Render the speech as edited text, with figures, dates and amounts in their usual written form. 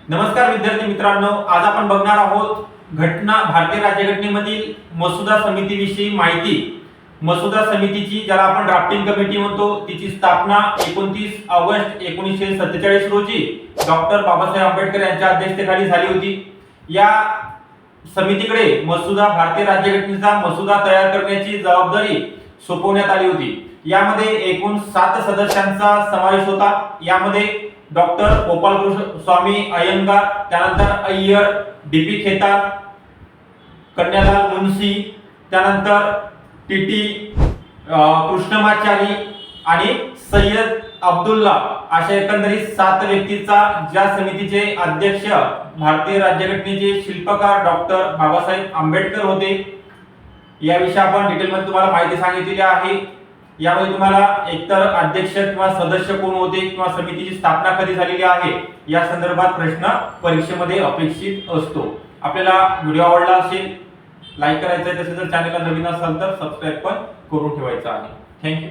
नमस्कार विद्यार्थी मित्रांनो, आज आपण बघणार आहोत घटना भारतीय राज्यघटनेमधील मसुदा समितीविषयी माहिती। मसुदा समितीची ज्याला आपण ड्राफ्टिंग कमिटी म्हणतो, तिची स्थापना 29 ऑगस्ट 1947 रोजी डॉक्टर बाबासाहेब आंबेडकर यांच्या अध्यक्षतेखाली झाली होती। या समितीकडे मसुदा भारतीय राज्यघटनेचा मसुदा तयार करण्याची जबाबदारी सोपवण्यात आली होती। यामध्ये एकूण 7 सदस्यांचा समावेश होता। यामध्ये डॉक्टर गोपालकृष्ण स्वामी अयंगार, त्यानंतर अय्यर, डीपी खेतान, कन्यालाल मुंशी, त्यानंतर टीटी कृष्णमाचारी आणि सय्यद अब्दुल्ला अशा एकंदरीत 7 व्यक्तीचा ज्या समितीचे अध्यक्ष भारतीय राज्यघटनेचे शिल्पकार डॉक्टर बाबासाहेब आंबेडकर होते। याविषयी आपण डिटेलमध्ये तुम्हाला माहिती सांगितलेली आहे। यामध्ये तुम्हाला एकतर अध्यक्ष किंवा सदस्य कोण होते किंवा समितीची स्थापना कधी झालेली आहे या संदर्भात प्रश्न परीक्षेमध्ये अपेक्षित असतो। आपल्याला व्हिडिओ आवडला असेल लाईक करायचा आहे, तसेच जर चॅनलला नवीन असाल तर सबस्क्राइब पण करून ठेवायचा आहे। थँक्यू।